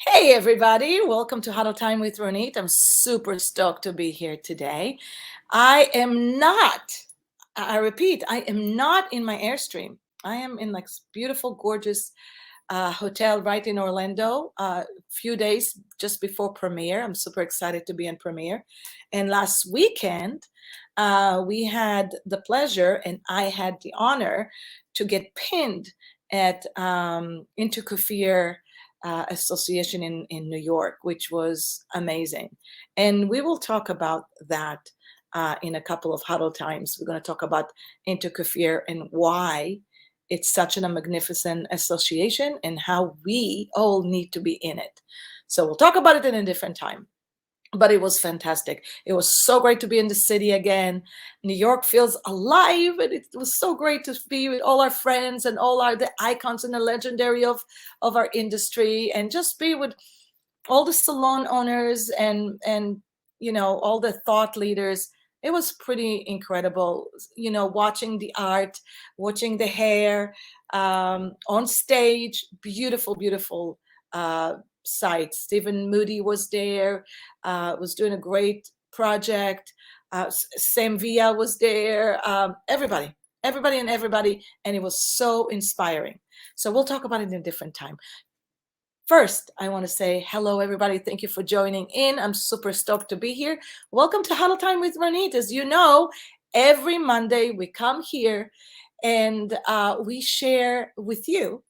Hey everybody, welcome to Huddle Time with Ronit. I'm super stoked to be here today. I repeat, I am not in my Airstream. I am in like beautiful, gorgeous hotel right in Orlando, a few days just before premiere. I'm super excited to be in premiere. And last weekend, we had the pleasure and I had the honor to get pinned at Intercoiffure Association in New York, which was amazing. And we will talk about that in a couple of huddle times. We're going to talk about Intercoiffure and why it's such a magnificent association and how we all need to be in it. So we'll talk about it in a different time. But it was fantastic. It was so great to be in the city again. New York feels alive, and it was so great to be with all our friends and the icons and the legendary of our industry, and just be with all the salon owners and all the thought leaders. It was pretty incredible, watching the art, watching the hair on stage. Beautiful site. Stephen Moody was there, was doing a great project. Sam Villa was there. Everybody, and it was so inspiring. So we'll talk about it in a different time. First, I want to say hello, everybody. Thank you for joining in. I'm super stoked to be here. Welcome to Huddle Time with Ronit. As you know, every Monday we come here and we share with you,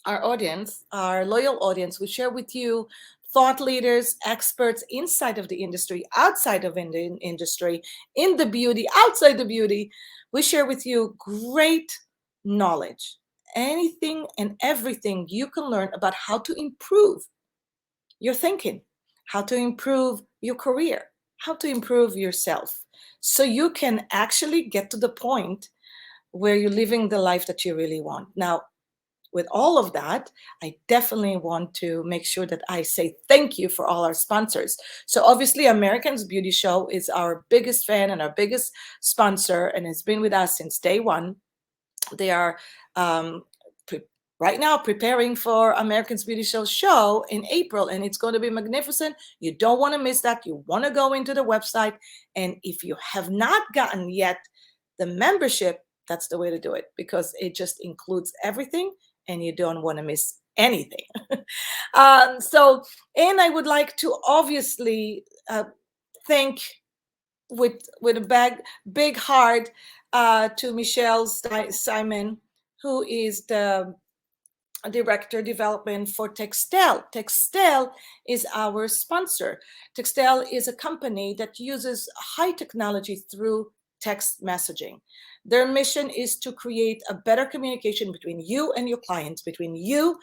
our audience, our loyal audience. We share with you thought leaders, experts inside of the industry, outside of the industry, in the beauty, outside the beauty. We share with you great knowledge, anything and everything you can learn about how to improve your thinking, how to improve your career, how to improve yourself, so you can actually get to the point where you're living the life that you really want. Now, with all of that, I definitely want to make sure that I say thank you for all our sponsors. So obviously, American's Beauty Show is our biggest fan and our biggest sponsor, and it's been with us since day one. They are right now preparing for American's Beauty show in April, and it's going to be magnificent. You don't want to miss that. You want to go into the website, and if you have not gotten yet the membership, that's the way to do it, because it just includes everything and you don't want to miss anything. And I would like to obviously thank with a big heart to Michelle Simon, who is the Director Development for Textel. Textel is our sponsor. Textel is a company that uses high technology through text messaging. Their mission is to create a better communication between you and your clients, between you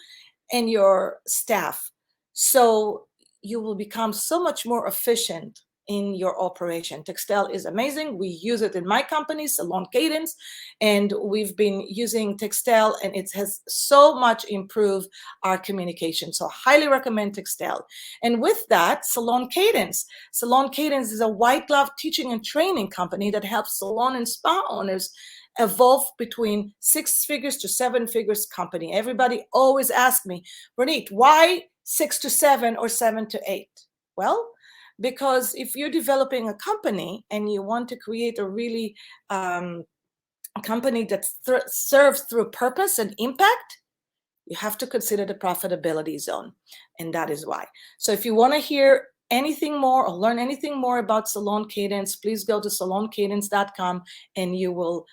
and your staff, so you will become so much more efficient in your operation. Textel is amazing. We use it in my company, Salon Cadence, and we've been using Textel, and it has so much improved our communication. So highly recommend Textel. And with that, Salon Cadence. Salon Cadence is a white glove teaching and training company that helps salon and spa owners evolve between 6 figures to 7 figures company. Everybody always asks me, Ronit, why 6 to 7 or 7 to 8? Well, because if you're developing a company and you want to create a really company that serves through purpose and impact, you have to consider the profitability zone, and that is why. So if you want to hear anything more or learn anything more about Salon Cadence, please go to saloncadence.com and you will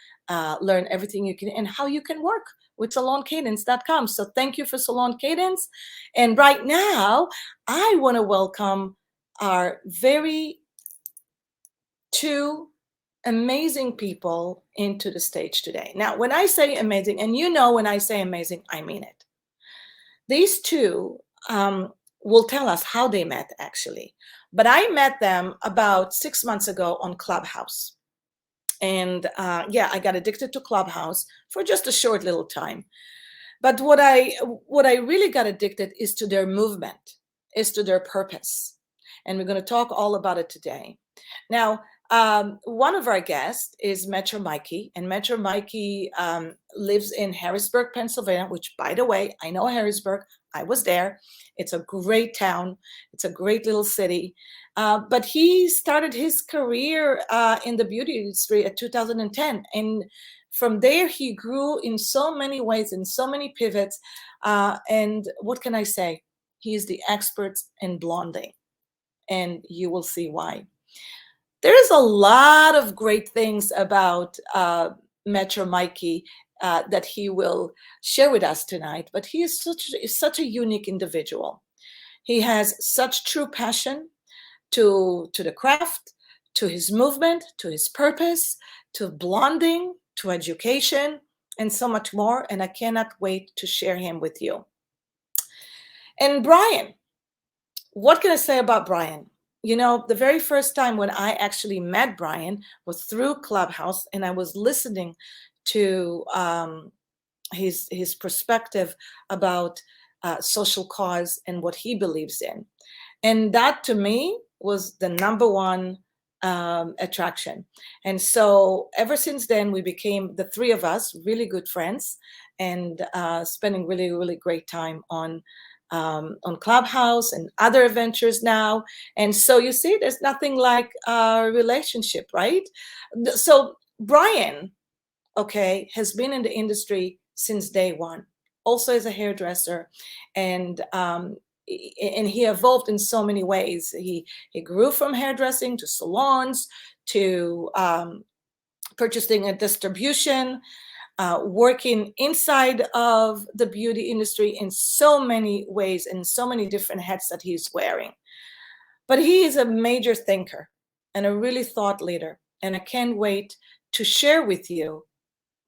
learn everything you can and how you can work with saloncadence.com. So thank you for Salon Cadence. And right now, I want to welcome our two amazing people into the stage today. Now, when I say amazing, and you know when I say amazing, I mean it. These two will tell us how they met, actually. But I met them about 6 months ago on Clubhouse. And I got addicted to Clubhouse for just a short little time. But what I really got addicted is to their movement, is to their purpose. And we're going to talk all about it today. Now, One of our guests is Metro Mikee, and Metro Mikee lives in Harrisburg, Pennsylvania, which, by the way, I know Harrisburg. I was there. It's a great town. It's a great little city. But he started his career in the beauty industry at 2010. And from there, he grew in so many ways, in so many pivots. And what can I say? He is the expert in blonding, and you will see why. There is a lot of great things about Metro Mikee that he will share with us tonight, but he is such a unique individual. He has such true passion to the craft, to his movement, to his purpose, to blonding, to education, and so much more. And I cannot wait to share him with you. And Bryan, what can I say about Bryan? You know, the very first time when I actually met Bryan was through Clubhouse, and I was listening to his perspective about social cause and what he believes in. And that, to me, was the number one attraction. And so ever since then, we became, the three of us, really good friends, and spending really, really great time on Clubhouse and other adventures now. And so you see, there's nothing like a relationship, right? So Bryan, okay, has been in the industry since day one, also as a hairdresser, and he evolved in so many ways. He grew from hairdressing to salons to purchasing and distribution, working inside of the beauty industry in so many ways, and so many different hats that he's wearing. But he is a major thinker and a really thought leader. And I can't wait to share with you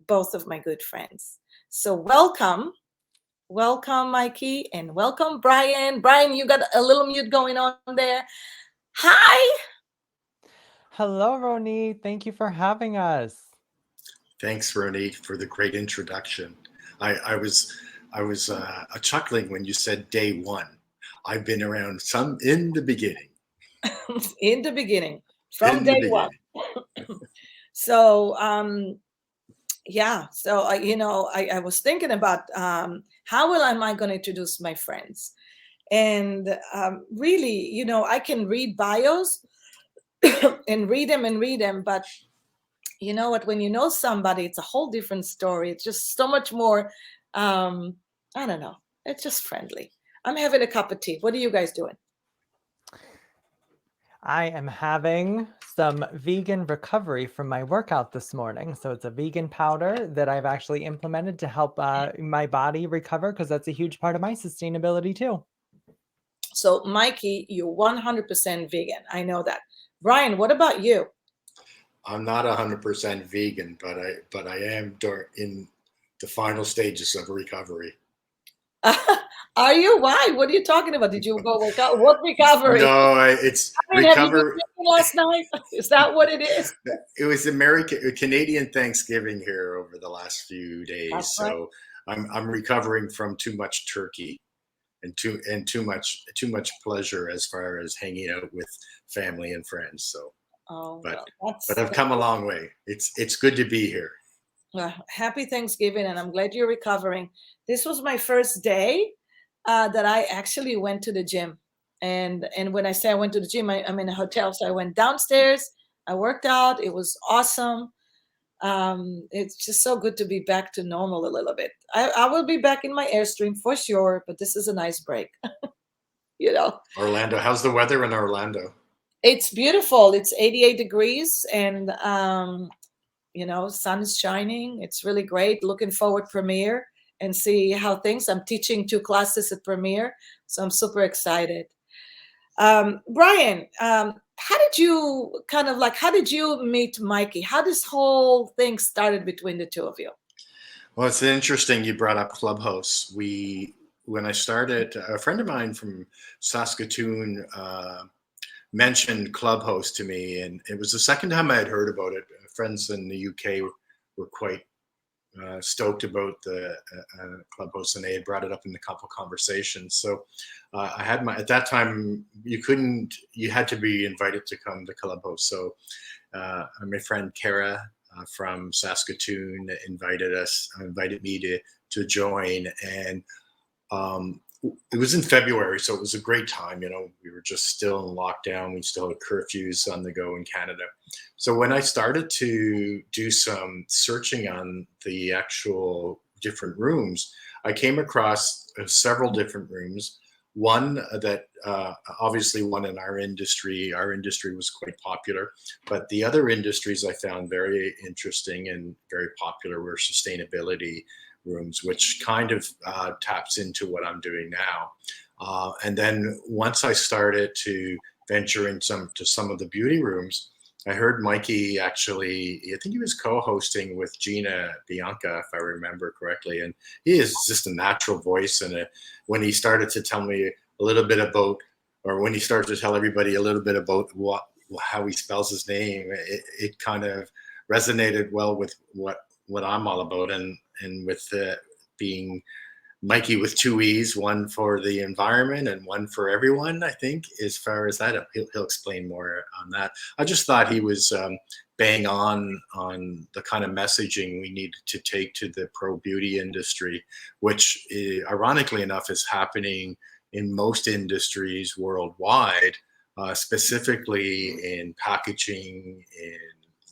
both of my good friends. So welcome, Mikee, and welcome, Bryan. Bryan, you got a little mute going on there. Hi. Hello, Ronit. Thank you for having us. Thanks, Ronit, for the great introduction. I was chuckling when you said day one. I've been around some in the beginning. In the beginning, from day one. So, yeah. So, I was thinking about how am I going to introduce my friends? And really, I can read bios and read them, but you know what, when you know somebody, it's a whole different story. It's just so much more, I don't know, it's just friendly. I'm having a cup of tea. What are you guys doing? I am having some vegan recovery from my workout this morning. So it's a vegan powder that I've actually implemented to help my body recover, because that's a huge part of my sustainability too. So Mikee, you're 100% vegan. I know that. Bryan, what about you? I'm not 100% vegan, but I am in the final stages of recovery. Are you? Why? What are you talking about? Did you go work out? What recovery? No, it's recovery. Have you been drinking last night? Is that what it is? It was Canadian Thanksgiving here over the last few days. That's so right. I'm recovering from too much turkey and too much pleasure as far as hanging out with family and friends. So, but I've come a long way. It's good to be here. Well, happy Thanksgiving, and I'm glad you're recovering. This was my first day that I actually went to the gym. And when I say I went to the gym, I'm in a hotel. So I went downstairs, I worked out. It was awesome. It's just so good to be back to normal a little bit. I will be back in my Airstream for sure, but this is a nice break. Orlando, how's the weather in Orlando? It's beautiful. It's 88 degrees, and sun is shining. It's really great. Looking forward premiere and see how things. I'm teaching 2 classes at premiere, so I'm super excited. Bryan, how did you meet Mikee? How this whole thing started between the two of you? Well, it's interesting you brought up Clubhouse. When I started, a friend of mine from Saskatoon mentioned Clubhouse to me, and it was the second time I had heard about it. Friends in the UK were quite stoked about the Clubhouse, and they had brought it up in a couple conversations. So I had at that time, you had to be invited to come to Clubhouse. So my friend Kara from Saskatoon invited me to join, and it was in February, so it was a great time. We were just still in lockdown. We still had curfews on the go in Canada. So when I started to do some searching on the actual different rooms, I came across several different rooms. One that obviously one in our industry was quite popular, but the other industries I found very interesting and very popular were sustainability rooms, which kind of taps into what I'm doing now. And then once I started to venture into some of the beauty rooms, I heard Mikee actually, I think he was co-hosting with Gina Bianca, if I remember correctly. And he is just a natural voice. And when he started to tell me a little bit about, or when he started to tell everybody a little bit about how he spells his name, it kind of resonated well with what I'm all about. And with being Mikee with two E's, one for the environment and one for everyone, I think, as far as that, he'll explain more on that. I just thought he was bang on the kind of messaging we need to take to the pro beauty industry, which ironically enough is happening in most industries worldwide, specifically in packaging, in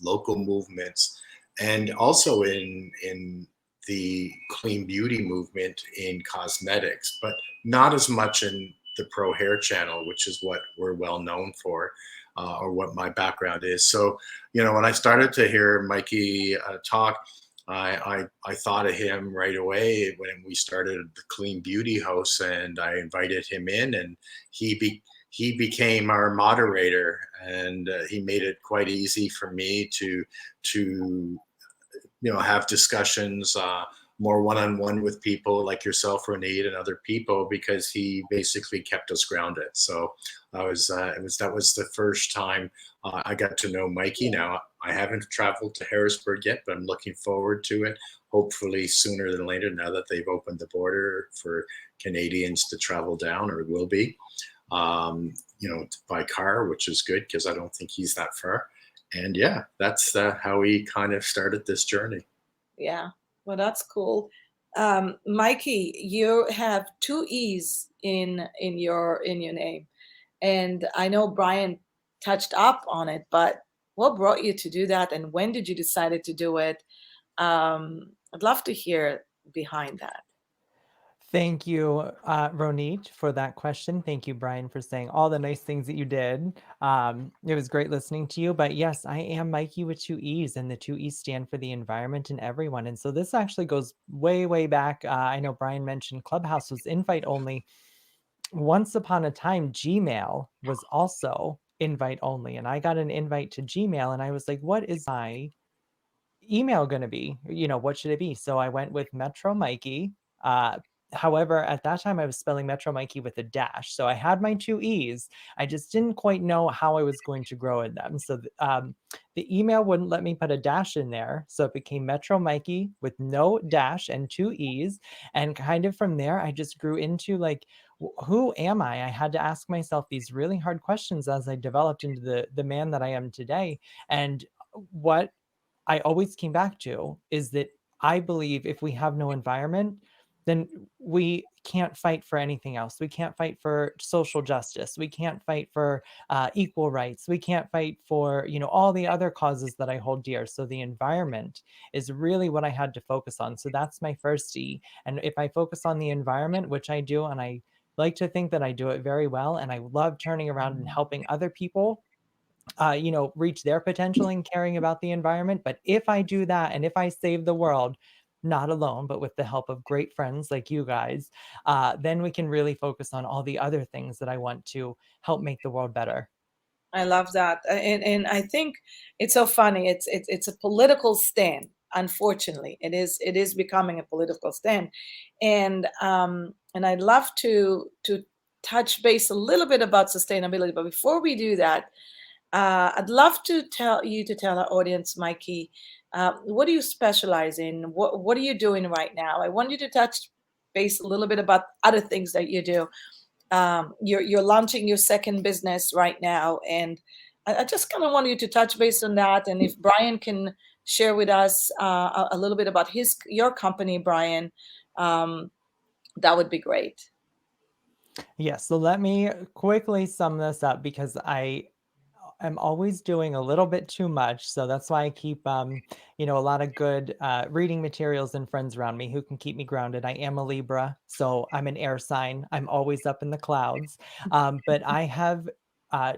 local movements, and also in the clean beauty movement in cosmetics, but not as much in the pro hair channel, which is what we're well known for, or what my background is. So, when I started to hear Mikee talk, I thought of him right away when we started the Clean Beauty House, and I invited him in, and he became our moderator, and he made it quite easy for me to have discussions more one-on-one with people like yourself, Ronit, and other people, because he basically kept us grounded. So that was the first time I got to know Mikee. Now I haven't traveled to Harrisburg yet, but I'm looking forward to it. Hopefully sooner than later, now that they've opened the border for Canadians to travel down, or will be, by car, which is good because I don't think he's that far. And yeah, that's how we kind of started this journey. Yeah, well, that's cool. Mikee, you have two E's in your name, and I know Bryan touched up on it, but what brought you to do that, and when did you decide to do it? I'd love to hear behind that. Thank you, Ronit, for that question. Thank you, Bryan, for saying all the nice things that you did. It was great listening to you. But yes, I am Mikee with two E's, and the two E's stand for the environment and everyone. And so this actually goes way, way back. I know Bryan mentioned Clubhouse was invite only. Once upon a time, Gmail was also invite only. And I got an invite to Gmail, and I was like, what is my email going to be? What should it be? So I went with Metro Mikee. However, at that time I was spelling Metro Mikee with a dash. So I had my two E's. I just didn't quite know how I was going to grow in them. So the email wouldn't let me put a dash in there. So it became Metro Mikee with no dash and two E's. And kind of from there, I just grew into like, who am I? I had to ask myself these really hard questions as I developed into the man that I am today. And what I always came back to is that I believe if we have no environment, then we can't fight for anything else. We can't fight for social justice. We can't fight for equal rights. We can't fight for, all the other causes that I hold dear. So the environment is really what I had to focus on. So that's my first E. And if I focus on the environment, which I do, and I like to think that I do it very well, and I love turning around and helping other people reach their potential and caring about the environment. But if I do that, and if I save the world, not alone, but with the help of great friends like you guys, then we can really focus on all the other things that I want to help make the world better. I love that, and I think it's so funny. It's a political stand. Unfortunately, it is becoming a political stand, and I'd love to touch base a little bit about sustainability. But before we do that, I'd love to tell our audience, Mikee, what do you specialize in? What are you doing right now? I want you to touch base a little bit about other things that you do. You're launching your second business right now, and I just kind of want you to touch base on that, and if Bryan can share with us a little bit about your company, Bryan, that would be great. Yes, so let me quickly sum this up because I'm always doing a little bit too much. So that's why I keep, a lot of good reading materials and friends around me who can keep me grounded. I am a Libra, so I'm an air sign. I'm always up in the clouds. But I have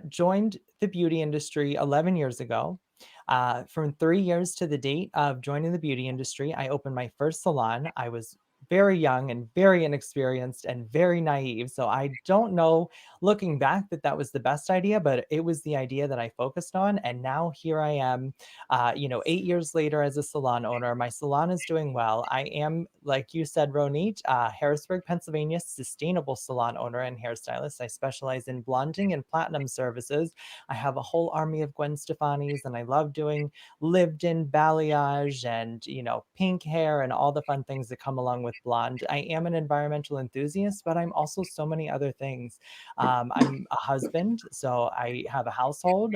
joined the beauty industry 11 years ago. From 3 years to the date of joining the beauty industry, I opened my first salon. I was very young and very inexperienced and very naive. So I don't know looking back that was the best idea, but it was the idea that I focused on. And now here I am, 8 years later as a salon owner. My salon is doing well. I am, like you said, Ronit, Harrisburg, Pennsylvania, sustainable salon owner and hairstylist. I specialize in blonding and platinum services. I have a whole army of Gwen Stefani's, and I love doing lived-in balayage and, pink hair and all the fun things that come along with blonde. I am an environmental enthusiast, but I'm also so many other things. I'm a husband, so I have a household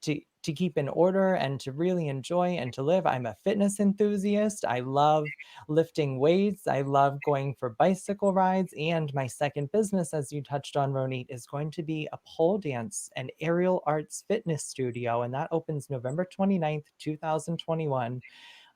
to keep in order and to really enjoy and to live. I'm a fitness enthusiast. I love lifting weights. I love going for bicycle rides. And my second business, as you touched on, Ronit, is going to be a pole dance and aerial arts fitness studio. And that opens November 29th, 2021.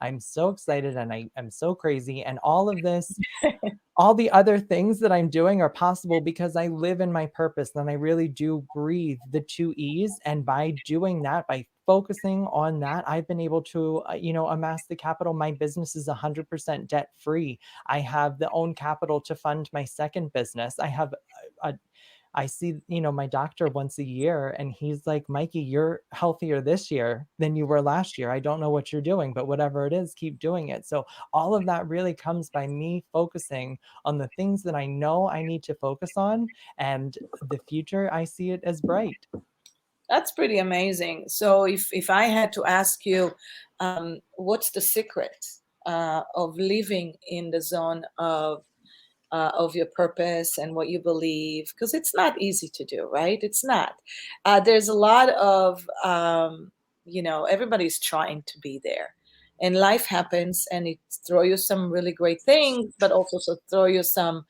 I'm so excited and I am so crazy. And all the other things that I'm doing are possible because I live in my purpose and I really do breathe the 2 E's. And by doing that, by focusing on that, I've been able to, amass the capital. My business is 100% debt free. I have the own capital to fund my second business. I see, my doctor once a year and he's like, Mikey, you're healthier this year than you were last year. I don't know what you're doing, but whatever it is, keep doing it. So all of that really comes by me focusing on the things that I know I need to focus on. And the future, I see it as bright. That's pretty amazing. So if I had to ask you, what's the secret of living in the zone of your purpose and what you believe, because it's not easy to do, right? It's not. There's a lot of, everybody's trying to be there. And life happens and it throw you some really great things, but also throw you some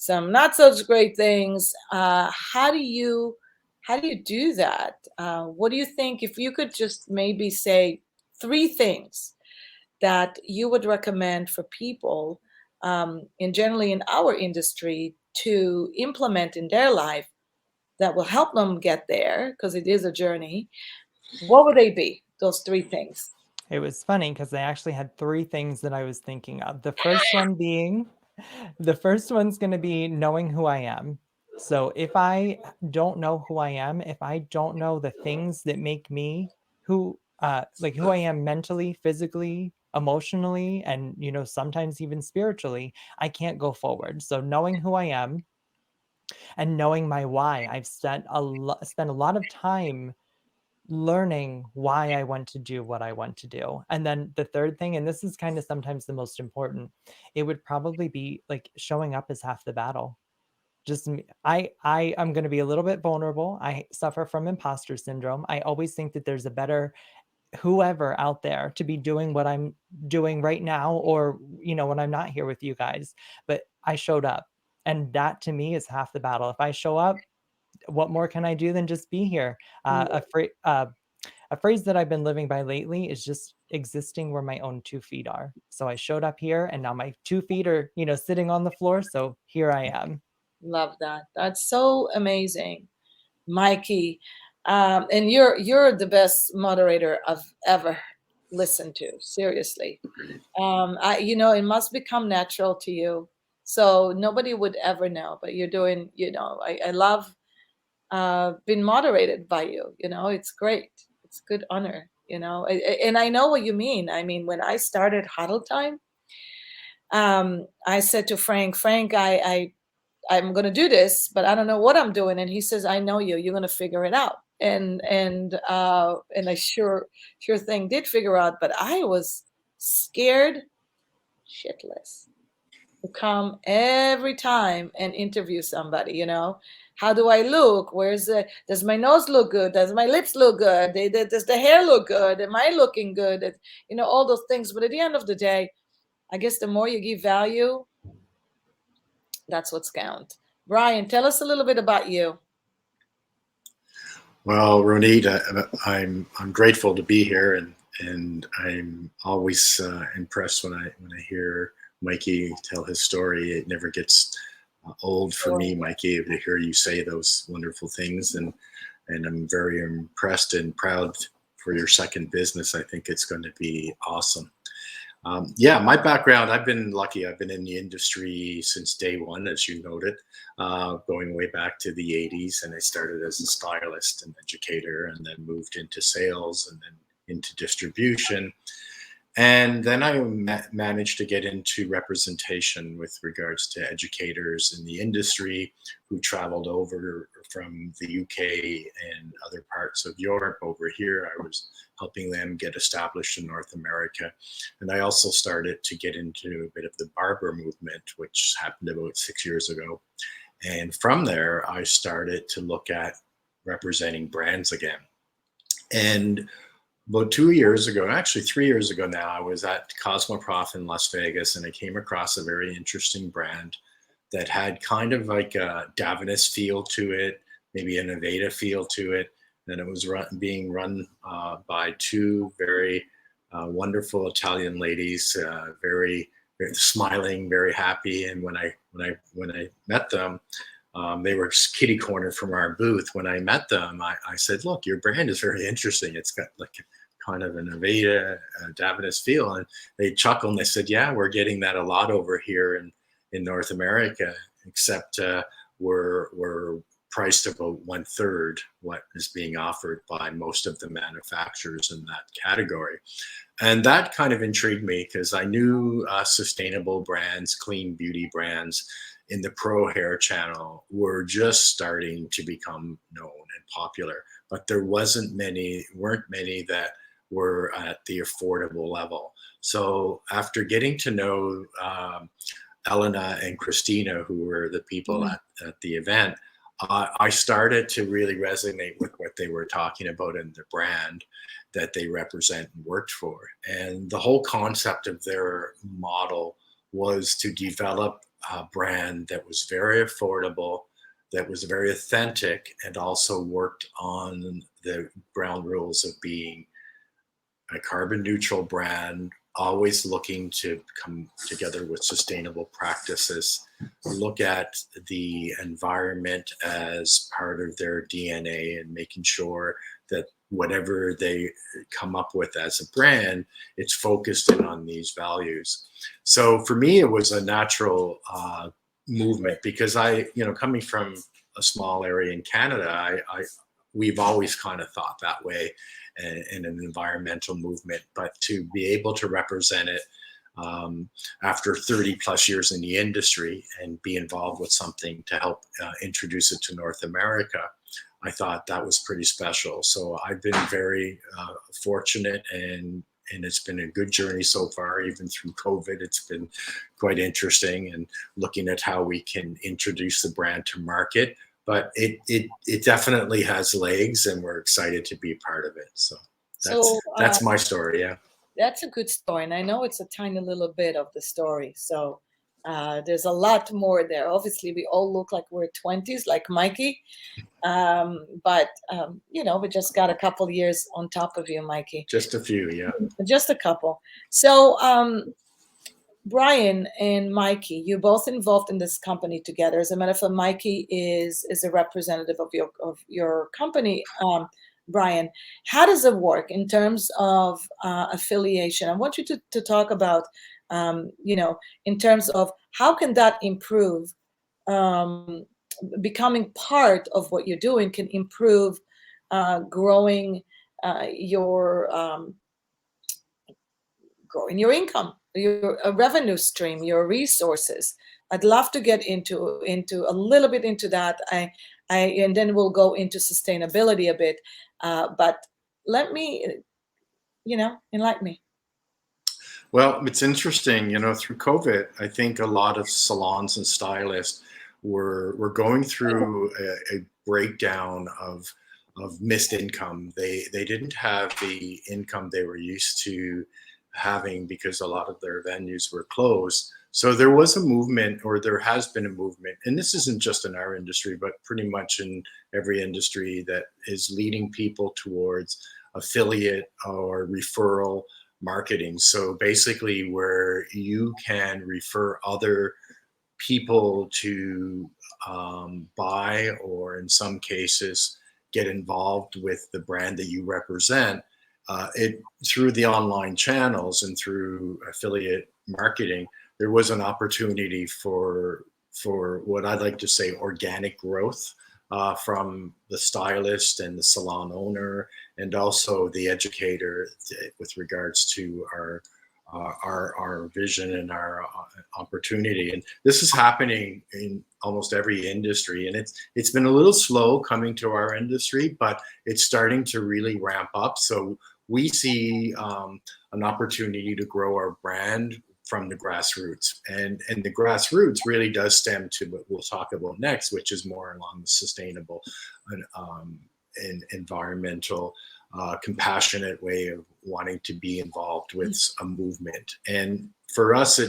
not such great things. How do you do that? What do you think if you could just maybe say three things that you would recommend for people generally in our industry to implement in their life that will help them get there, because it is a journey? What would they be, those three things? It was funny because I actually had three things that I was thinking of. The first one's going to be knowing who I am. So if I don't know who I am, if I don't know the things that make me who I am mentally, physically, emotionally, and, sometimes even spiritually, I can't go forward. So knowing who I am and knowing my why, I've spent a lot of time learning why I want to do what I want to do. And then the third thing, and this is kind of sometimes the most important, it would probably be like showing up is half the battle. Just I am going to be a little bit vulnerable. I suffer from imposter syndrome. I always think that there's a better whoever out there to be doing what I'm doing right now, or when I'm not here with you guys. But I showed up, and that to me is half the battle. If I show up, what more can I do than just be here? A phrase that I've been living by lately is just existing where my own 2 feet are. So I showed up here and now my 2 feet are, sitting on the floor. So here I am. Love that. That's so amazing, Mikey. And you're the best moderator I've ever listened to. Seriously, it must become natural to you. So nobody would ever know, but you're doing. I love being moderated by you. It's great. It's good honor. And I know what you mean. I mean, when I started Huddle Time, I said to Frank, I'm going to do this, but I don't know what I'm doing. And he says, I know you. You're going to figure it out. And I sure thing did figure out, but I was scared shitless. to come every time and interview somebody, you know. How do I look? Does my nose look good? Does my lips look good? Does the hair look good? Am I looking good? You know, all those things. But at the end of the day, I guess the more you give value, that's what's count. Bryan, tell us a little bit about you. Well, Ronit, I'm grateful to be here, and I'm always impressed when I hear Mikee tell his story. It never gets old for me, Mikee, to hear you say those wonderful things, and I'm very impressed and proud for your second business. I think it's going to be awesome. Yeah, my background, I've been lucky. I've been in the industry since day one, as you noted, going way back to the 80s. And I started as a stylist and educator, and then moved into sales, and then into distribution. And then I managed to get into representation with regards to educators in the industry who traveled over from the UK and other parts of Europe over here. I was helping them get established in North America. And I also started to get into a bit of the barber movement, which happened about 6 years ago. And from there, I started to look at representing brands again. And about 2 years ago, actually 3 years ago now, I was at Cosmoprof in Las Vegas, and I came across a very interesting brand that had kind of like a Davines feel to it, maybe an Aveda feel to it. And it was being run by two very wonderful Italian ladies, very, very smiling, very happy. And when I met them, they were kitty cornered from our booth. When I met them, I said, "Look, your brand is very interesting. It's got like kind of an Aveda, Davines feel." And they chuckled and they said, "Yeah, we're getting that a lot over here in North America, except we're priced about 1/3 what is being offered by most of the manufacturers in that category." And that kind of intrigued me because I knew sustainable brands, clean beauty brands in the pro hair channel were just starting to become known and popular, but there weren't many that were at the affordable level. So after getting to know Elena and Christina, who were the people at the event, I started to really resonate with what they were talking about in the brand that they represent and worked for. And the whole concept of their model was to develop a brand that was very affordable, that was very authentic, and also worked on the ground rules of being a carbon neutral brand, always looking to come together with sustainable practices, look at the environment as part of their DNA, and making sure that whatever they come up with as a brand, it's focused in on these values. So for me, it was a natural movement because coming from a small area in Canada, we've always kind of thought that way in an environmental movement, but to be able to represent it after 30 plus years in the industry and be involved with something to help introduce it to North America, I thought that was pretty special. So I've been very fortunate, and it's been a good journey so far. Even through COVID, it's been quite interesting, and looking at how we can introduce the brand to market. But it definitely has legs, and we're excited to be a part of it. So that's my story. Yeah, that's a good story, and I know it's a tiny little bit of the story. So there's a lot more there. Obviously, we all look like we're 20s, like Mikee, but we just got a couple years on top of you, Mikee. Just a few, yeah. Just a couple. So Bryan and Mikee, you're both involved in this company together. As a matter of fact, Mikee is a representative of your company. Bryan, how does it work in terms of affiliation? I want you to talk about, in terms of how can that improve, becoming part of what you're doing can improve growing your income, your revenue stream, your resources. I'd love to get into a little bit into that. And then we'll go into sustainability a bit. But let me, enlighten me. Well, it's interesting, through COVID, I think a lot of salons and stylists were going through a breakdown of missed income. They didn't have the income they were used to having because a lot of their venues were closed. So there was a movement, or there has been a movement, and this isn't just in our industry, but pretty much in every industry, that is leading people towards affiliate or referral marketing. So basically, where you can refer other people to buy, or in some cases, get involved with the brand that you represent, it through the online channels and through affiliate marketing. There was an opportunity for what I'd like to say organic growth from the stylist and the salon owner, and also the educator, with regards to our vision and our opportunity. And this is happening in almost every industry, and it's been a little slow coming to our industry, but it's starting to really ramp up. So we see an opportunity to grow our brand from the grassroots, and the grassroots really does stem to what we'll talk about next, which is more along the sustainable and environmental, compassionate way of wanting to be involved with a movement. And for us,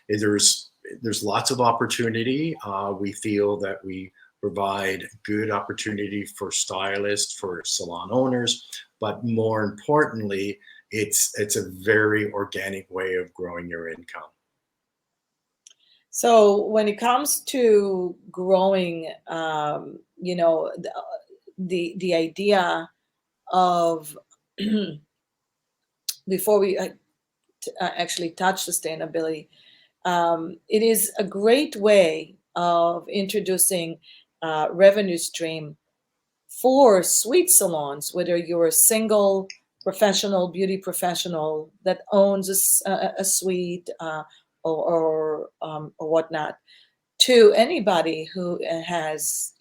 there's lots of opportunity. We feel that we provide good opportunity for stylists, for salon owners, but more importantly, it's a very organic way of growing your income. So when it comes to growing, the idea of before we actually touch sustainability, it is a great way of introducing revenue stream for suite salons, whether you're a single professional, beauty professional that owns a suite or whatnot, to anybody who has,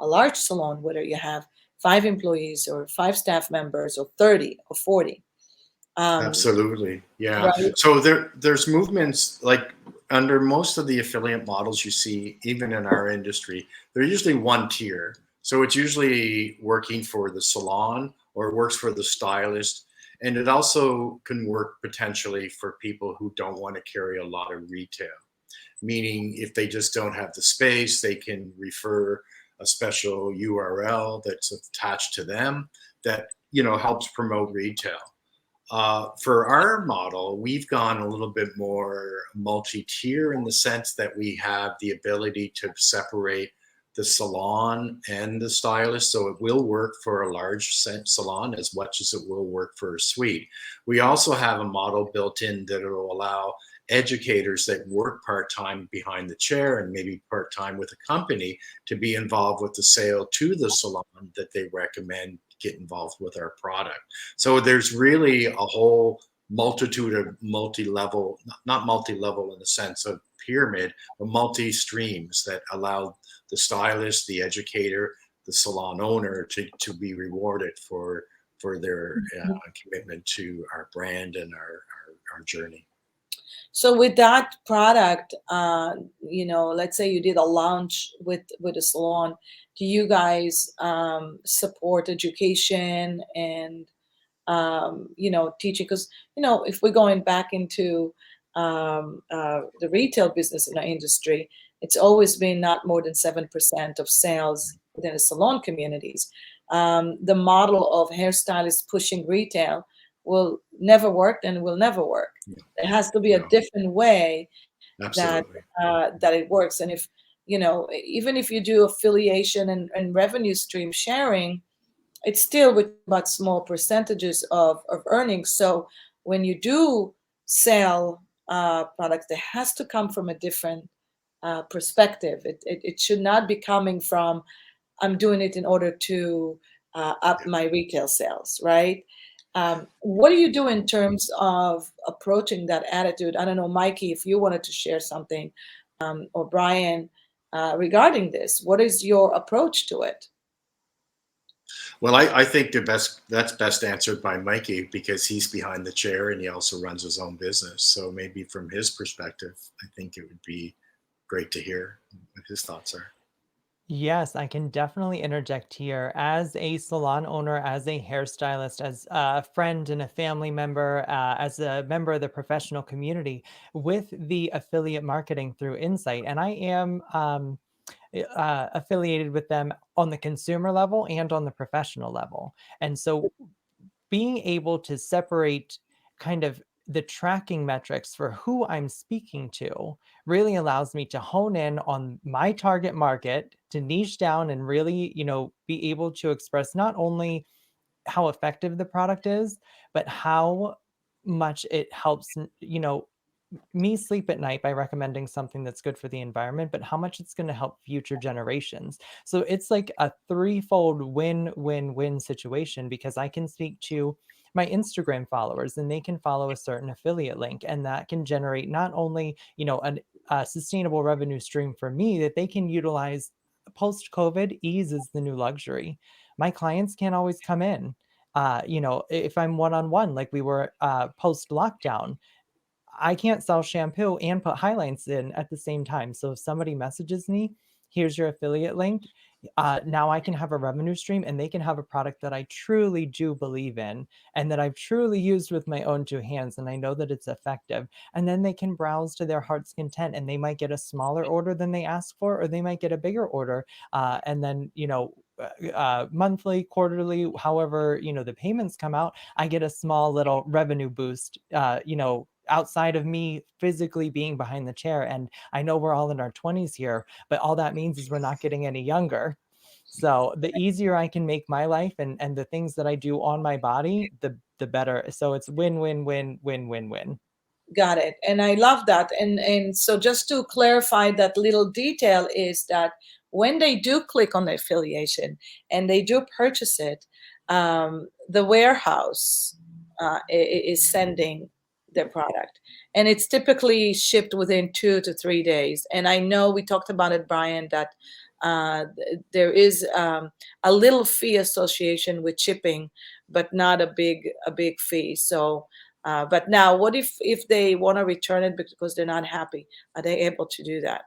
a large salon, whether you have 5 employees or 5 staff members or 30 or 40. Absolutely. Yeah. Right. So there's movements, like under most of the affiliate models you see, even in our industry, they're usually one tier. So it's usually working for the salon, or it works for the stylist. And it also can work potentially for people who don't want to carry a lot of retail, meaning if they just don't have the space, they can refer a special URL that's attached to them that, helps promote retail. For our model, we've gone a little bit more multi-tier, in the sense that we have the ability to separate the salon and the stylist. So it will work for a large salon as much as it will work for a suite. We also have a model built in that will allow educators that work part-time behind the chair and maybe part-time with a company to be involved with the sale to the salon that they recommend get involved with our product. So there's really a whole multitude of multi-level, not multi-level in the sense of pyramid, but multi-streams that allow the stylist, the educator, the salon owner to be rewarded for their commitment to our brand and our journey. So with that product, let's say you did a launch with a salon, do you guys support education and teaching? Because if we're going back into the retail business in our industry, it's always been not more than 7% of sales within the salon communities. The model of hairstylists pushing retail will never work and will never work. It has to be a different way that it works. And if even if you do affiliation and revenue stream sharing, it's still with about small percentages of earnings. So when you do sell products, it has to come from a different perspective. It should not be coming from, I'm doing it in order to up my retail sales, right? What do you do in terms of approaching that attitude? I don't know, Mikee, if you wanted to share something, or Bryan, regarding this. What is your approach to it? Well, I think that's best answered by Mikey because he's behind the chair and he also runs his own business. So maybe from his perspective, I think it would be great to hear what his thoughts are. Yes, I can definitely interject here. As a salon owner, as a hairstylist, as a friend and a family member, as a member of the professional community, with the affiliate marketing through Insight, and I am affiliated with them on the consumer level and on the professional level. And so being able to separate kind of the tracking metrics for who I'm speaking to really allows me to hone in on my target market, to niche down and really, be able to express not only how effective the product is, but how much it helps, me sleep at night by recommending something that's good for the environment, but how much it's going to help future generations. So it's like a threefold win win win situation because I can speak to my Instagram followers and they can follow a certain affiliate link and that can generate not only, a sustainable revenue stream for me that they can utilize post COVID. Ease is the new luxury. My clients can't always come in. If I'm one on one, like we were post lockdown, I can't sell shampoo and put highlights in at the same time. So if somebody messages me, here's your affiliate link. Now I can have a revenue stream and they can have a product that I truly do believe in and that I've truly used with my own two hands. And I know that it's effective. And then they can browse to their heart's content and they might get a smaller order than they asked for, or they might get a bigger order. And then, monthly, quarterly, however, the payments come out, I get a small little revenue boost, outside of me physically being behind the chair. And I know we're all in our 20s here, but all that means is we're not getting any younger. So the easier I can make my life and the things that I do on my body, the better. So it's win win win win win win. Got it. And I love that. And so just to clarify that little detail is that when they do click on the affiliation and they do purchase it, the warehouse is sending their product. And it's typically shipped within 2 to 3 days. And I know we talked about it, Bryan, that there is a little fee association with shipping, but not a big fee. So but now, what if they want to return it because they're not happy? Are they able to do that?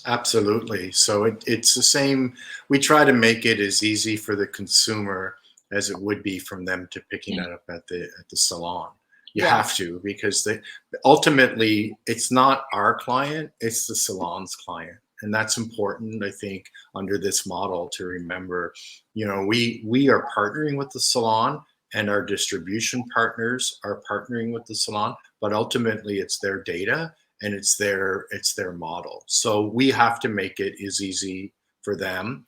Absolutely. So it's the same. We try to make it as easy for the consumer as it would be from them to picking that up at the salon. You Yeah. have to because ultimately it's not our client, it's the salon's client. And that's important, I think, under this model to remember, we are partnering with the salon and our distribution partners are partnering with the salon, but ultimately it's their data and it's their model. So we have to make it as easy for them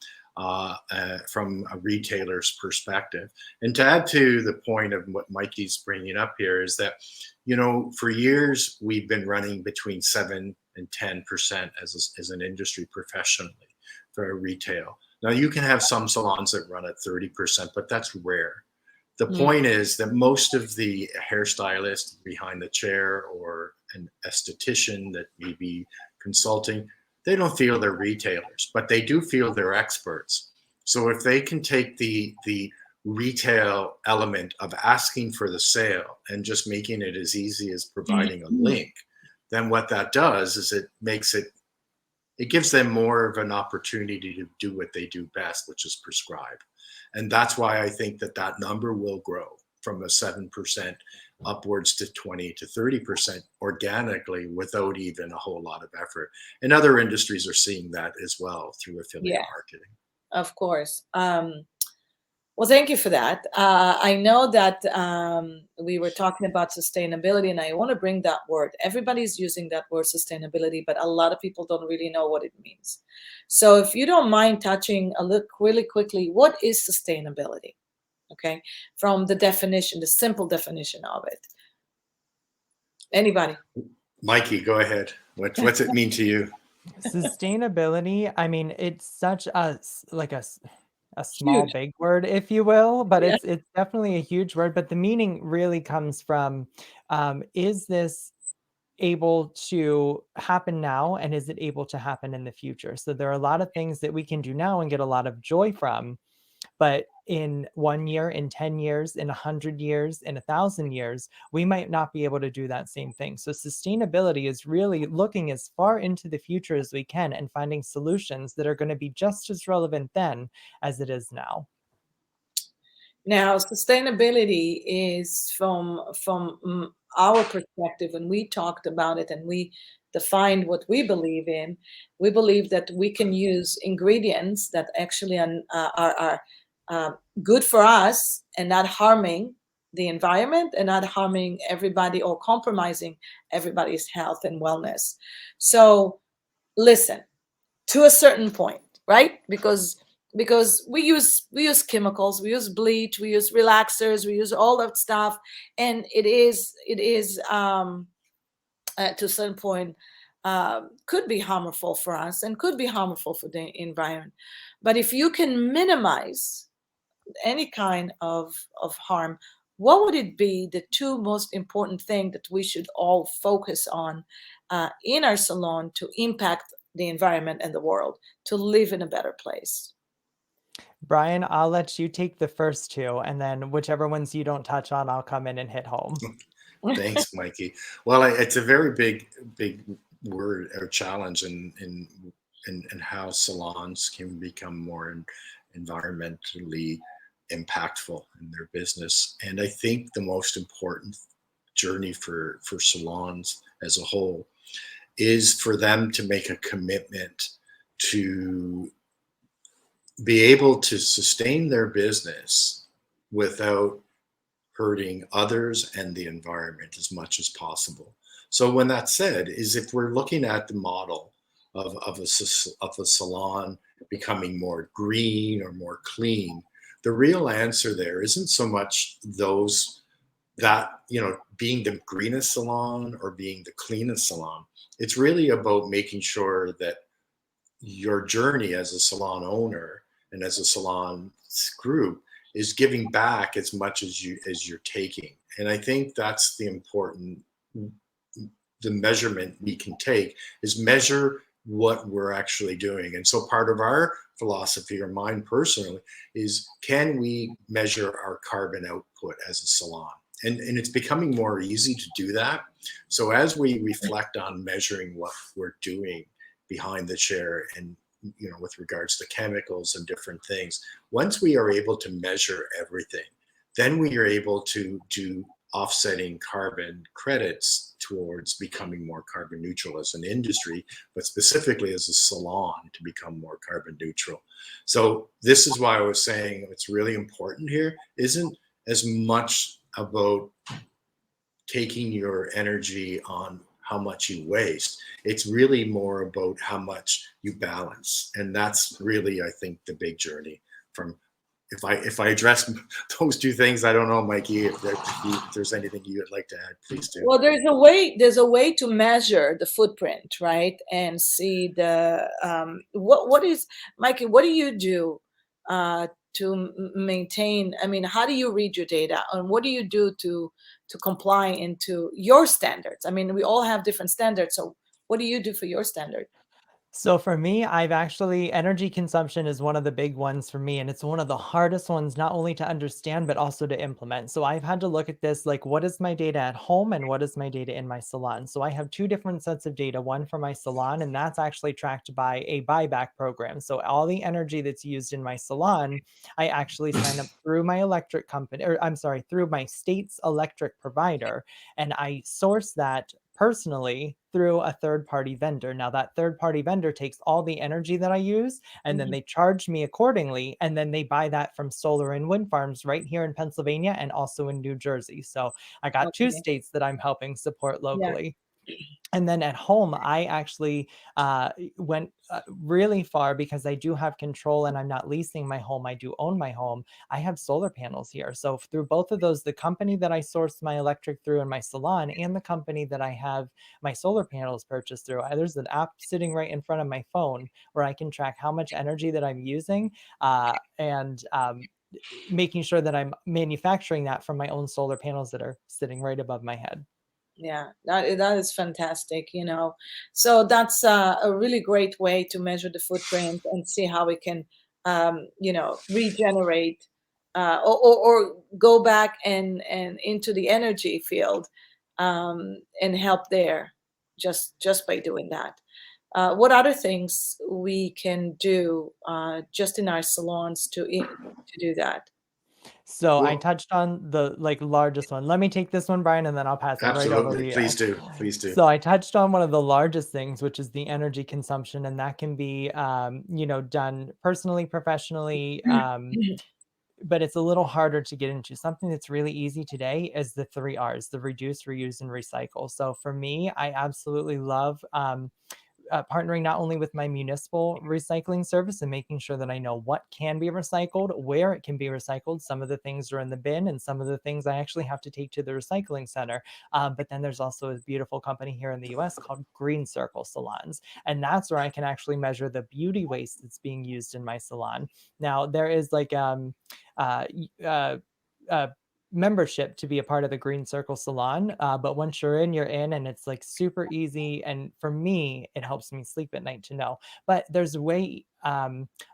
from a retailer's perspective. And to add to the point of what Mikee's bringing up here is that, for years we've been running between 7 and 10% as an industry professionally for retail. Now you can have some salons that run at 30%, but that's rare. The point is that most of the hairstylist behind the chair or an esthetician that may be consulting, they don't feel they're retailers, but they do feel they're experts. So if they can take the retail element of asking for the sale and just making it as easy as providing a link, then what that does is it gives them more of an opportunity to do what they do best, which is prescribe. And that's why I think that number will grow from a 7% upwards to 20 to 30% organically without even a whole lot of effort. And other industries are seeing that as well through affiliate marketing. Of course. Well, thank you for that. I know that we were talking about sustainability, and I want to bring that word. Everybody's using that word sustainability, but a lot of people don't really know what it means. So if you don't mind touching a look really quickly, what is sustainability? Okay, from the definition, the simple definition of it. Anybody? Mikee, go ahead. What's it mean to you? Sustainability, I mean, it's such a small big word, if you will, but it's definitely a huge word. But the meaning really comes from, is this able to happen now, and is it able to happen in the future? So there are a lot of things that we can do now and get a lot of joy from, But in 1 year, in 10 years, in 100 years, in 1,000 years, we might not be able to do that same thing. So sustainability is really looking as far into the future as we can and finding solutions that are going to be just as relevant then as it is now. Now, sustainability is from our perspective, and we talked about it and we defined what we believe in. We believe that we can use ingredients that actually are good for us and not harming the environment and not harming everybody or compromising everybody's health and wellness. So listen, to a certain point, right? Because we use chemicals, we use bleach, we use relaxers, we use all that stuff, and it is to a certain point could be harmful for us and could be harmful for the environment. But if you can minimize any kind of harm, what would it be the two most important things that we should all focus on in our salon to impact the environment and the world, to live in a better place? Bryan, I'll let you take the first two, and then whichever ones you don't touch on, I'll come in and hit home. Thanks, Mikee. Well, it's a very big word or challenge in how salons can become more environmentally impactful in their business. And I think the most important journey for salons as a whole is for them to make a commitment to be able to sustain their business without hurting others and the environment as much as possible. So when that's said, is if we're looking at the model of a salon becoming more green or more clean, the real answer there isn't so much being the greenest salon or being the cleanest salon. It's really about making sure that your journey as a salon owner and as a salon group is giving back as much as you're taking. And I think that's the measurement we can take is measure what we're actually doing. And so part of our philosophy, or mine personally, is can we measure our carbon output as a salon? And it's becoming more easy to do that. So as we reflect on measuring what we're doing behind the chair and with regards to chemicals and different things, once we are able to measure everything, then we are able to do offsetting carbon credits towards becoming more carbon neutral as an industry, but specifically as a salon to become more carbon neutral. So this is why I was saying it's really important here isn't as much about taking your energy on how much you waste. It's really more about how much you balance. And that's really, I think, the big journey from, if I address those two things, I don't know, Mikee, if there's anything you would like to add, please do. Well, there's a way to measure the footprint, right? And see the what is, Mikee, what do you do to maintain? I mean, how do you read your data, and what do you do to comply into your standards? I mean, we all have different standards, so what do you do for your standard? So for me, energy consumption is one of the big ones for me, and it's one of the hardest ones not only to understand, but also to implement. So I've had to look at this, like, what is my data at home and what is my data in my salon? So I have two different sets of data, one for my salon, and that's actually tracked by a buyback program. So all the energy that's used in my salon, I actually sign up through my electric company, or I'm sorry, through my state's electric provider, and I source that personally through a third-party vendor. Now that third-party vendor takes all the energy that I use and then they charge me accordingly, and then they buy that from solar and wind farms right here in Pennsylvania and also in New Jersey. So I got two Okay. states that I'm helping support Yeah. locally. And then at home, I actually went really far because I do have control and I'm not leasing my home. I do own my home. I have solar panels here. So through both of those, the company that I sourced my electric through in my salon and the company that I have my solar panels purchased through, there's an app sitting right in front of my phone where I can track how much energy that I'm using and making sure that I'm manufacturing that from my own solar panels that are sitting right above my head. Yeah, that is fantastic, So that's a really great way to measure the footprint and see how we can regenerate, or go back and into the energy field, and help there, just by doing that. What other things we can do just in our salons to do that? So I Well, touched on the largest one. Let me take this one, Brian, and then I'll pass it right over to absolutely. you. Please do. Please do. So I touched on one of the largest things, which is the energy consumption, and that can be, done personally, professionally, but it's a little harder to get into. Something that's really easy today is the 3 R's: the reduce, reuse, and recycle. So for me, I absolutely love partnering not only with my municipal recycling service and making sure that I know what can be recycled, where it can be recycled. Some of the things are in the bin, and some of the things I actually have to take to the recycling center. But then there's also a beautiful company here in the US called Green Circle Salons. And that's where I can actually measure the beauty waste that's being used in my salon. Now, there is uh, uh, uh, membership to be a part of the Green Circle Salon. But once you're in, and it's like super easy. And for me, it helps me sleep at night to know. But there's way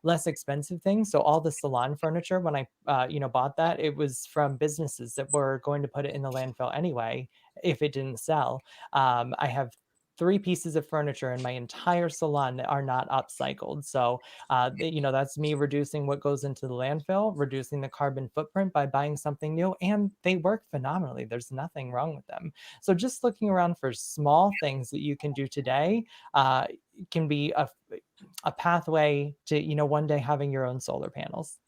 less expensive things. So all the salon furniture, when I bought that, it was from businesses that were going to put it in the landfill anyway if it didn't sell. I have 3 pieces of furniture in my entire salon that are not upcycled. So that's me reducing what goes into the landfill, reducing the carbon footprint by buying something new, and they work phenomenally. There's nothing wrong with them. So just looking around for small things that you can do today uh, can be a pathway to one day having your own solar panels.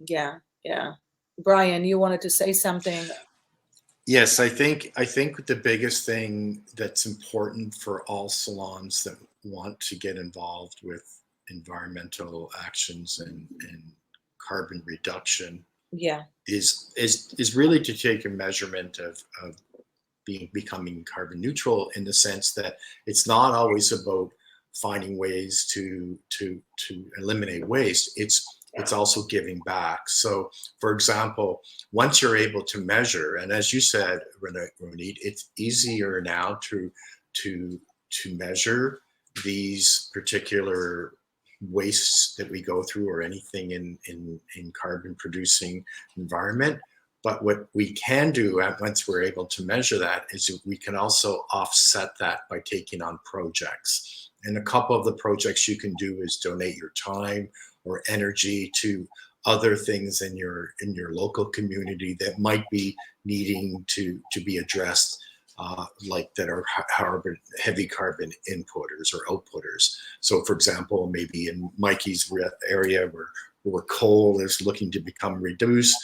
Yeah, yeah. Bryan, you wanted to say something? Yes, I think the biggest thing that's important for all salons that want to get involved with environmental actions and carbon reduction Yeah, is really to take a measurement of becoming carbon neutral, in the sense that it's not always about finding ways to eliminate waste. It's also giving back. So, for example, once you're able to measure, and as you said, Ronit, it's easier now to measure these particular wastes that we go through, or anything in carbon producing environment. But what we can do once we're able to measure that is we can also offset that by taking on projects. And a couple of the projects you can do is donate your time or energy to other things in your local community that might be needing to be addressed, like that are heavy carbon inputters or outputters. So, for example, maybe in Mikee's area where coal is looking to become reduced,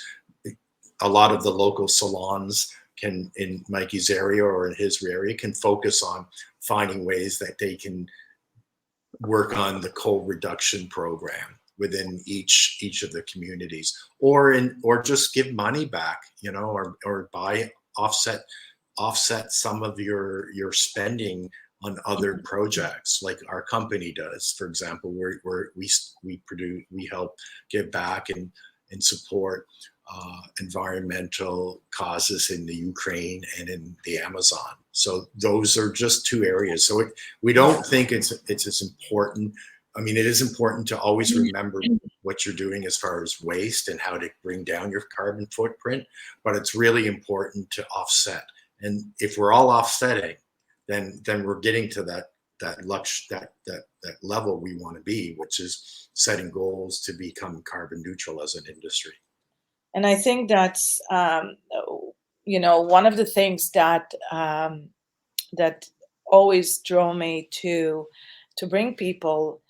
a lot of the local salons can, in Mikee's area or in his area, can focus on finding ways that they can work on the coal reduction program within each of the communities, or just give money back, or buy offset some of your spending on other projects, like our company does. For example, we help give back and support environmental causes in the Ukraine and in the Amazon. So those are just 2 areas. So we don't think it's as important. I mean, it is important to always remember what you're doing as far as waste and how to bring down your carbon footprint, but it's really important to offset. And if we're all offsetting, then we're getting to that level we want to be, which is setting goals to become carbon neutral as an industry. and I think that's one of the things that always draw me to bring people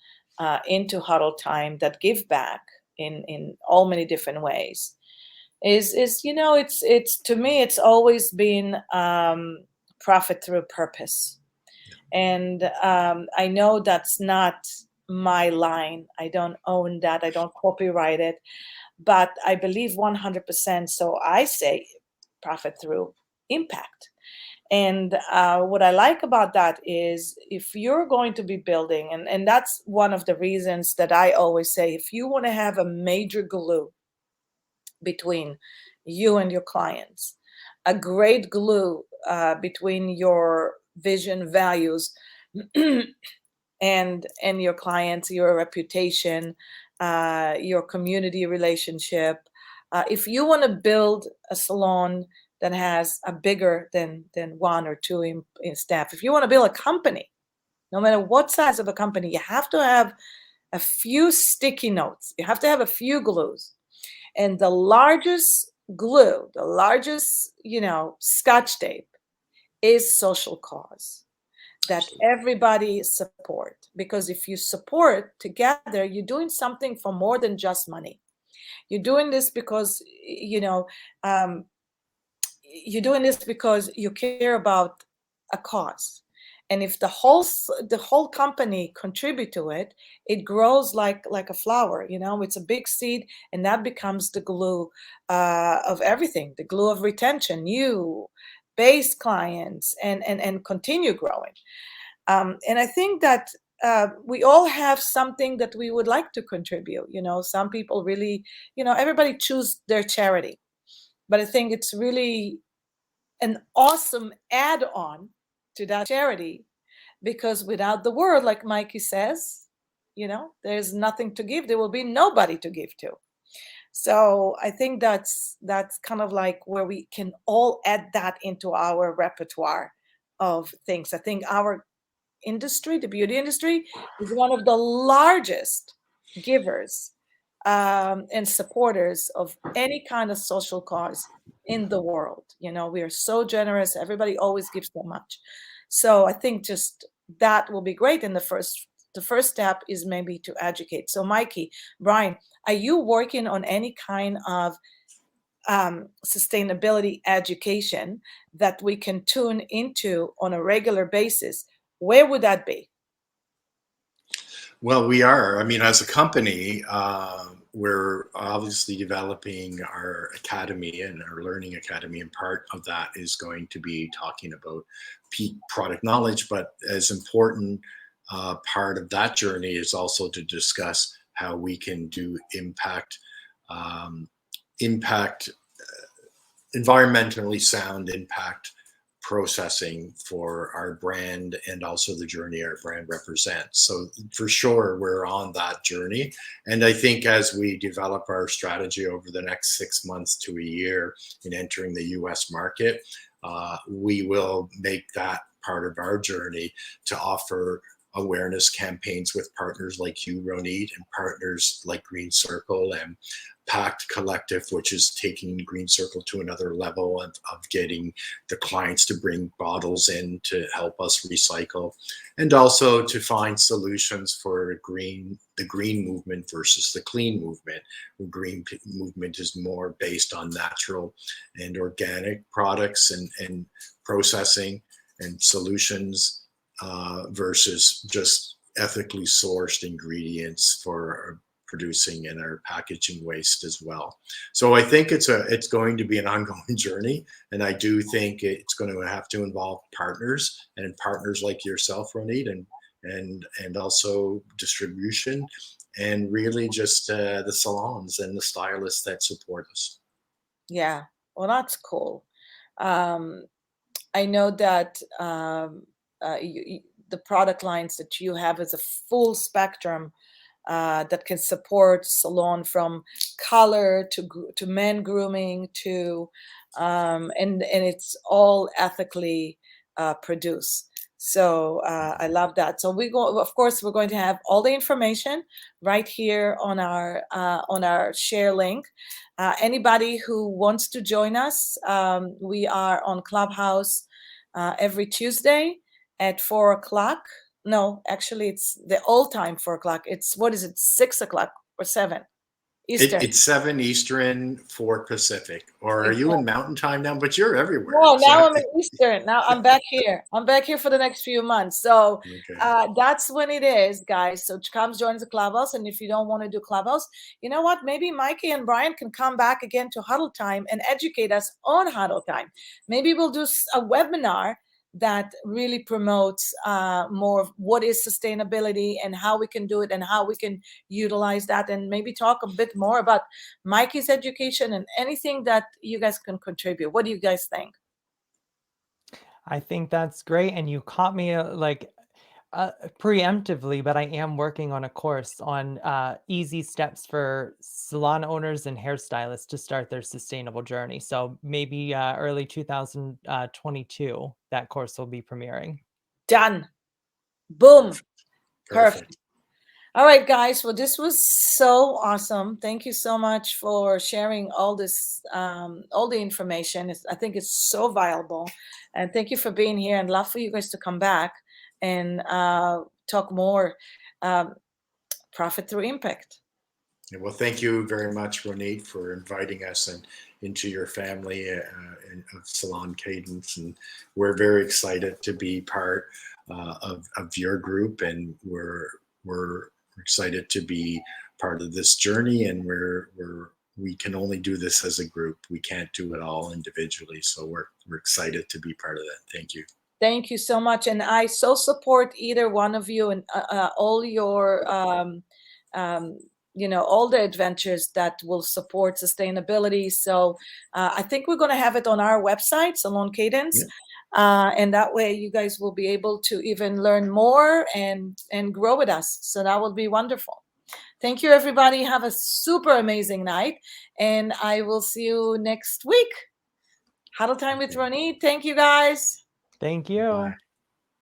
into Huddle Time that give back in all many different ways. Is it's to me it's always been profit through purpose, and I know that's not my line. I don't own that. I don't copyright it, but I believe 100%. So I say profit through impact. And what I like about that is, if you're going to be building, and that's one of the reasons that I always say, if you want to have a major glue between you and your clients, a great glue between your vision, values, and your clients, your reputation, your community relationship. If you want to build a salon that has a bigger than 1 or 2 in staff, if you want to build a company, no matter what size of a company, you have to have a few sticky notes. You have to have a few glues. And the largest glue, the largest, Scotch tape is social cause that everybody support. Because if you support together, you're doing something for more than just money. You're doing this because, you're doing this because you care about a cause. And if the whole company contribute to it, it grows like a flower. It's a big seed, and that becomes the glue of everything, the glue of retention, new base clients, and continue growing. And I think that we all have something that we would like to contribute. Some people really, everybody choose their charity, but I think it's really an awesome add-on to that charity, because without the word, like Mikee says, there's nothing to give. There will be nobody to give to. So I think that's kind of like where we can all add that into our repertoire of things. I think our industry, the beauty industry, is one of the largest givers and supporters of any kind of social cause in the world. We are so generous. Everybody always gives so much. So I think just that will be great. And the first step is maybe to educate. So Mikee, Bryan, are you working on any kind of sustainability education that we can tune into on a regular basis? Where would that be? Well, we are. I mean, as a company, we're obviously developing our academy and our learning academy, and part of that is going to be talking about peak product knowledge. But as important part of that journey is also to discuss how we can do impact, environmentally sound impact processing for our brand, and also the journey our brand represents. So for sure, we're on that journey. And I think as we develop our strategy over the next 6 months to a year in entering the US market, we will make that part of our journey to offer awareness campaigns with partners like you, Ronit, and partners like Green Circle and Pact Collective, which is taking Green Circle to another level of getting the clients to bring bottles in to help us recycle, and also to find solutions for the green movement versus the clean movement. The green movement is more based on natural and organic products and processing and solutions versus just ethically sourced ingredients for producing in our packaging waste as well. So I think it's going to be an ongoing journey, and I do think it's going to have to involve partners, and partners like yourself, Ronit, and also distribution, and really just the salons and the stylists that support us. Yeah, well, that's cool. I know that the product lines that you have is a full spectrum that can support salon, from color to men grooming to and it's all ethically produced. So I love that. So of course, we're going to have all the information right here on our share link. Anybody who wants to join us, we are on Clubhouse every Tuesday at 4 o'clock. No, actually, it's the old time, 4 o'clock. It's, what is it, 6 o'clock or 7 Eastern? It's 7 Eastern, 4 Pacific. Or are you in Mountain Time now? But you're everywhere. No, now I'm in Eastern. Now I'm back here. I'm back here for the next few months. So that's when it is, guys. So come join the Clubhouse. And if you don't want to do Clubhouse, you know what? Maybe Mikee and Bryan can come back again to Huddle Time and educate us on Huddle Time. Maybe we'll do a webinar that really promotes more of what is sustainability and how we can do it and how we can utilize that, and maybe talk a bit more about Mikee's education and anything that you guys can contribute. What do you guys think? I think that's great. And you caught me Preemptively, but I am working on a course on easy steps for salon owners and hairstylists to start their sustainable journey. So maybe early 2022, that course will be premiering. Done. Boom. Perfect. Perfect. All right, guys. Well, this was so awesome. Thank you so much for sharing all this, all the information. I think it's so valuable. And thank you for being here, and love for you guys to come back and talk more profit through impact. Well, thank you very much, Ronit, for inviting us and into your family of Salon Cadence. And we're very excited to be part of your group, and we're excited to be part of this journey. And we can only do this as a group. We can't do it all individually. So we're excited to be part of that. Thank you. Thank you so much. And I so support either one of you and all your all the adventures that will support sustainability. So I think we're going to have it on our website, Salon Cadence. Yeah. And that way you guys will be able to even learn more and grow with us. So that will be wonderful. Thank you, everybody. Have a super amazing night. And I will see you next week. Huddle Time with Ronit. Thank you, guys. Thank you. Bye.